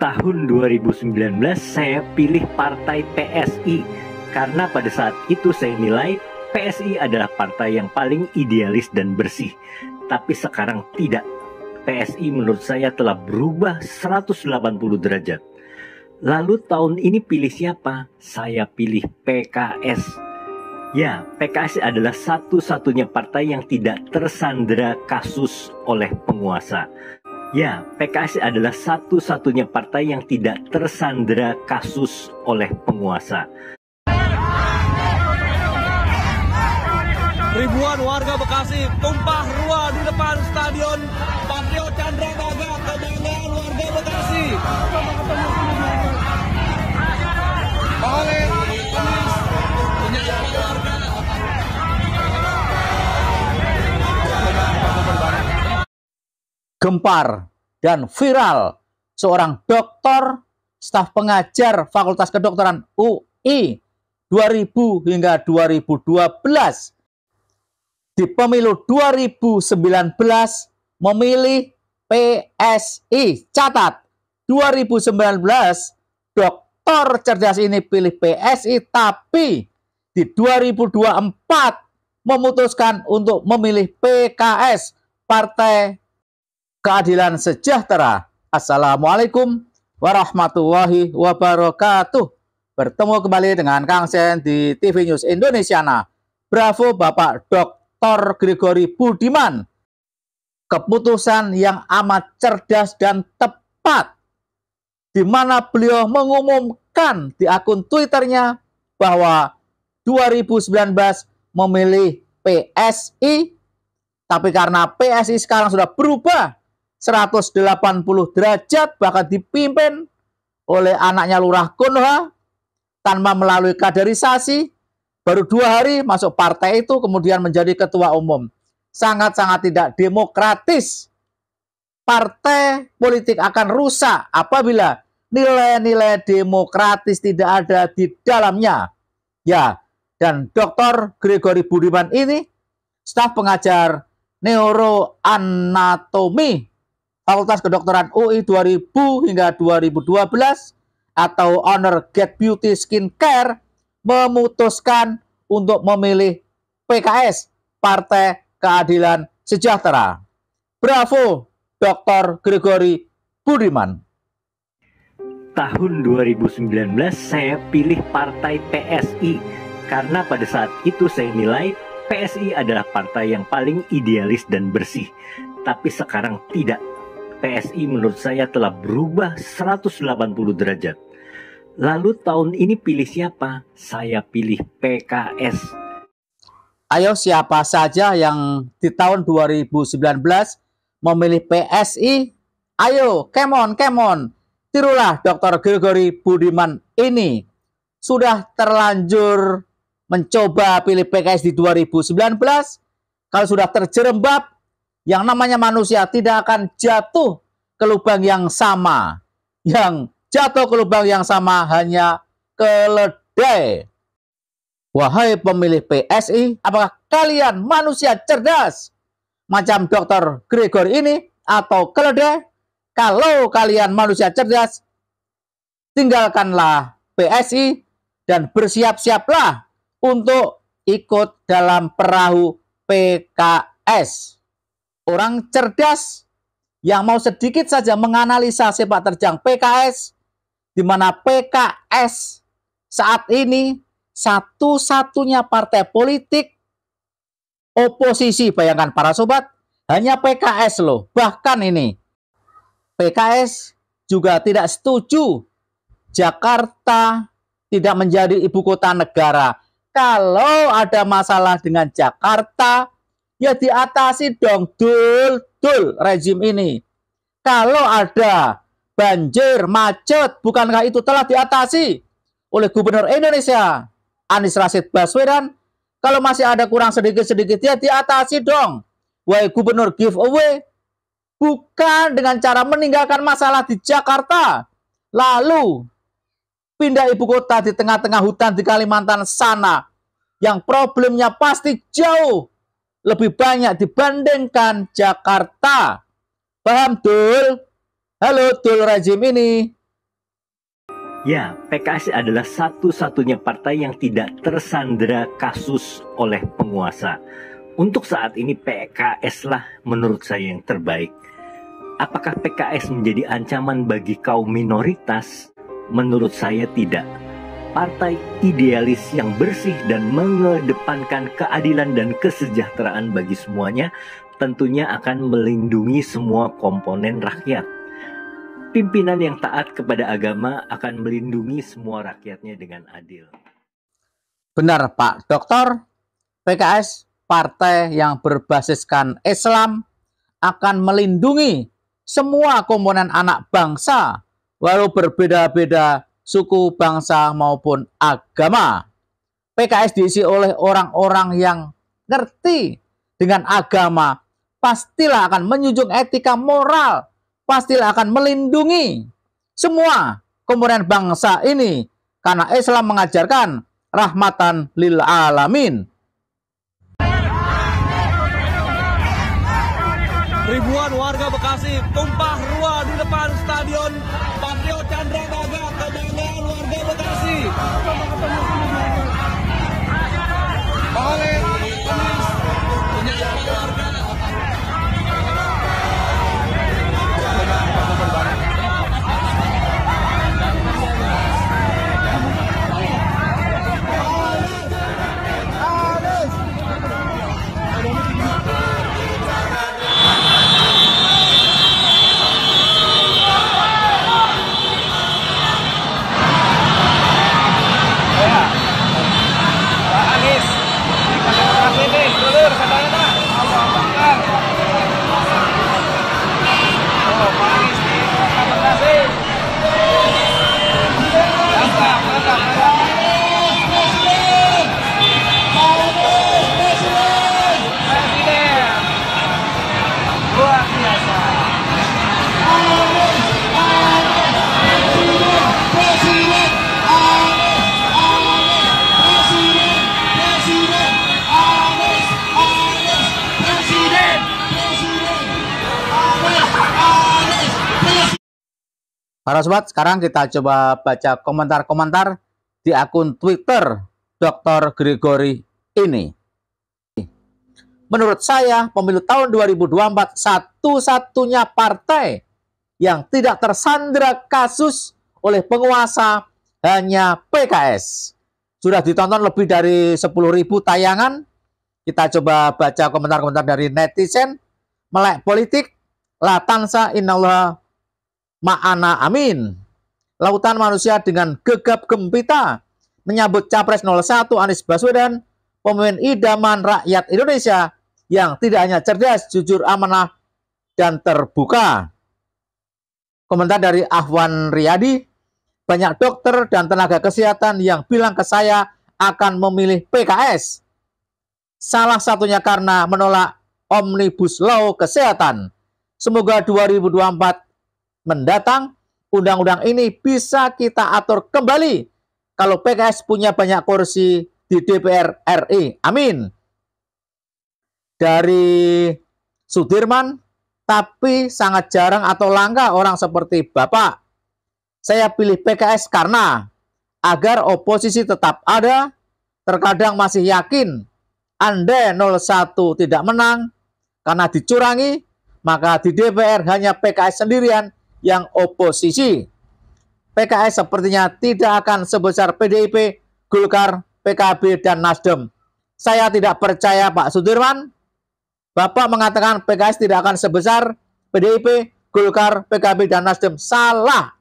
Tahun 2019 saya pilih partai PSI karena pada saat itu saya nilai PSI adalah partai yang paling idealis dan bersih. Tapi sekarang tidak. PSI menurut saya telah berubah 180 derajat. Lalu tahun ini pilih siapa? Saya pilih PKS. Ya, PKS adalah satu-satunya partai yang tidak tersandera kasus oleh penguasa. Ya, PKS adalah satu-satunya partai yang tidak tersandera kasus oleh penguasa. Ribuan warga Bekasi tumpah ruah di depan Stadion Patriot Candrabaga, kebanggaan warga Bekasi. Gempar dan viral seorang doktor staf pengajar Fakultas Kedokteran UI 2000 hingga 2012 di pemilu 2019 memilih PSI. Catat, 2019 doktor cerdas ini pilih PSI, tapi di 2024 memutuskan untuk memilih PKS, Partai Keadilan Sejahtera. Assalamualaikum warahmatullahi wabarakatuh. Bertemu kembali dengan Kang Sen di TV News Indonesia. Bravo Bapak Dr. Gregory Budiman. Keputusan yang amat cerdas dan tepat, di mana beliau mengumumkan di akun Twitternya bahwa 2019 memilih PSI, tapi karena PSI sekarang sudah berubah 180 derajat, bahkan dipimpin oleh anaknya Lurah Konoha tanpa melalui kaderisasi, baru 2 hari masuk partai itu kemudian menjadi ketua umum. Sangat-sangat tidak demokratis. Partai politik akan rusak apabila nilai-nilai demokratis tidak ada di dalamnya. Ya, dan Dr. Gregory Budiman ini staf pengajar neuroanatomi Fakultas Kedokteran UI 2000 hingga 2012 atau Honor Get Beauty Skincare memutuskan untuk memilih PKS, Partai Keadilan Sejahtera. Bravo Dr. Gregory Budiman. Tahun 2019 saya pilih partai PSI karena pada saat itu saya nilai PSI adalah partai yang paling idealis dan bersih. Tapi sekarang tidak. PSI menurut saya telah berubah 180 derajat. Lalu tahun ini pilih siapa? Saya pilih PKS. Ayo, siapa saja yang di tahun 2019 memilih PSI? Ayo, come on. Tirulah Dr. Gregory Budiman ini. Sudah terlanjur mencoba pilih PKS di 2019. Kalau sudah terjerembab, yang namanya manusia tidak akan jatuh ke lubang yang sama. Yang jatuh ke lubang yang sama hanya keledai. Wahai pemilih PSI, apakah kalian manusia cerdas macam Dr. Gregory ini atau keledai? Kalau kalian manusia cerdas, tinggalkanlah PSI dan bersiap-siaplah untuk ikut dalam perahu PKS. Orang cerdas yang mau sedikit saja menganalisa sepak terjang PKS, di mana PKS saat ini satu-satunya partai politik oposisi. Bayangkan para sobat, hanya PKS loh. Bahkan ini PKS juga tidak setuju Jakarta tidak menjadi ibu kota negara. Kalau ada masalah dengan Jakarta, ya diatasi dong, dul rezim ini. Kalau ada banjir, macet, bukankah itu telah diatasi oleh Gubernur Indonesia Anies Rashid Baswedan? Kalau masih ada kurang sedikit-sedikit, ya diatasi dong. Wahai Gubernur giveaway, bukan dengan cara meninggalkan masalah di Jakarta, lalu pindah ibu kota di tengah-tengah hutan di Kalimantan sana, yang problemnya pasti jauh lebih banyak dibandingkan Jakarta. Paham, Dul? Halo, Dul rezim ini. Ya, PKS adalah satu-satunya partai yang tidak tersandera kasus oleh penguasa. Untuk saat ini PKS lah menurut saya yang terbaik. Apakah PKS menjadi ancaman bagi kaum minoritas? Menurut saya tidak. Partai idealis yang bersih dan mengedepankan keadilan dan kesejahteraan bagi semuanya tentunya akan melindungi semua komponen rakyat. Pimpinan yang taat kepada agama akan melindungi semua rakyatnya dengan adil. Benar Pak Doktor, PKS partai yang berbasiskan Islam akan melindungi semua komponen anak bangsa, walau berbeda-beda suku, bangsa, maupun agama. PKS diisi oleh orang-orang yang ngerti dengan agama, pastilah akan menjunjung etika moral, pastilah akan melindungi semua komponen bangsa ini, karena Islam mengajarkan rahmatan lil alamin. Ribuan warga Bekasi tumpah ruah di depan Stadion Patriot Candrabaga, kebanggaan warga Bekasi. Oleh menyapa warga. Para sobat, sekarang kita coba baca komentar-komentar di akun Twitter Dr. Gregory ini. Menurut saya, pemilu tahun 2024 satu-satunya partai yang tidak tersandera kasus oleh penguasa hanya PKS. Sudah ditonton lebih dari 10.000 tayangan. Kita coba baca komentar-komentar dari netizen. Melek politik, la tansa innallaha ma'ana amin. Lautan manusia dengan gegap gempita menyambut Capres 01 Anies Baswedan, pemimpin idaman rakyat Indonesia yang tidak hanya cerdas, jujur, amanah, dan terbuka. Komentar dari Ahwan Riyadi, banyak dokter dan tenaga kesehatan yang bilang ke saya akan memilih PKS. Salah satunya karena menolak Omnibus Law Kesehatan. Semoga 2024 mendatang, undang-undang ini bisa kita atur kembali kalau PKS punya banyak kursi di DPR RI. Amin. Dari Sudirman, tapi sangat jarang atau langka orang seperti Bapak. Saya pilih PKS karena agar oposisi tetap ada, terkadang masih yakin andai 01 tidak menang karena dicurangi, maka di DPR hanya PKS sendirian yang oposisi. PKS sepertinya tidak akan sebesar PDIP, Golkar, PKB, dan Nasdem. Saya tidak percaya Pak Sudirman. Bapak mengatakan PKS tidak akan sebesar PDIP, Golkar, PKB, dan Nasdem. Salah.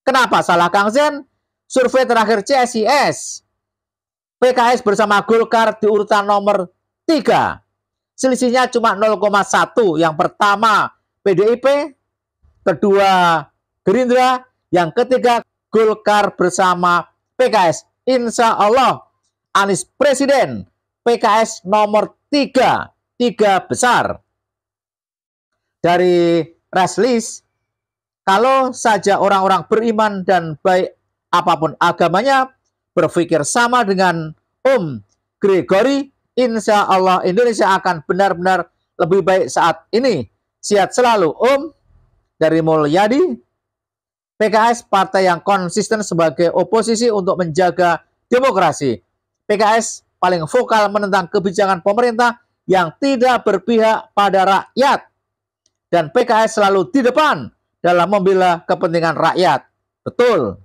Kenapa salah Kang Zen? Survei terakhir CSIS, PKS bersama Golkar di urutan nomor 3. Selisihnya cuma 0,1. Yang pertama PDIP, kedua Gerindra, yang ketiga Golkar bersama PKS. Insya Allah Anies Presiden, PKS nomor 3, 3 besar. Dari Reslis, kalau saja orang-orang beriman dan baik apapun agamanya berpikir sama dengan Om Gregory, insya Allah Indonesia akan benar-benar lebih baik saat ini. Sehat selalu Om. Dari Mulyadi, PKS partai yang konsisten sebagai oposisi untuk menjaga demokrasi. PKS paling vokal menentang kebijakan pemerintah yang tidak berpihak pada rakyat. Dan PKS selalu di depan dalam membela kepentingan rakyat. Betul.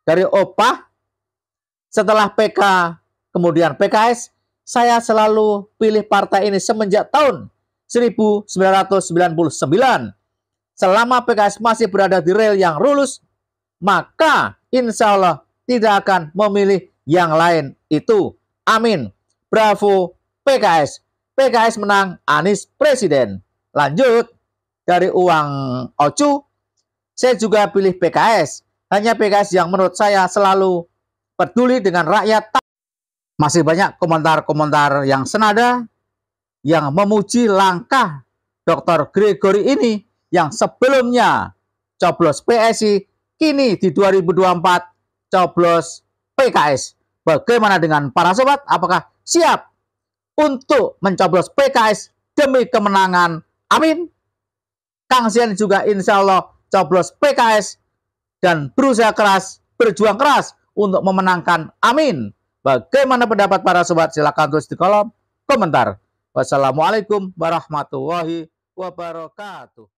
Dari OPAH, setelah PK, kemudian PKS, saya selalu pilih partai ini semenjak tahun 1999. Selama PKS masih berada di rel yang lurus, maka insya Allah tidak akan memilih yang lain itu. Amin. Bravo PKS. PKS menang, Anies presiden. Lanjut, dari uang Ocu, saya juga pilih PKS. Hanya PKS yang menurut saya selalu peduli dengan rakyat. Masih banyak komentar-komentar yang senada, yang memuji langkah Dr. Gregory ini, yang sebelumnya coblos PSI, kini di 2024 coblos PKS. Bagaimana dengan para sobat? Apakah siap untuk mencoblos PKS demi kemenangan? Amin. Kang Sian juga insya Allah coblos PKS dan berusaha keras, berjuang keras untuk memenangkan. Amin. Bagaimana pendapat para sobat? Silakan tulis di kolom komentar. Wassalamualaikum warahmatullahi wabarakatuh.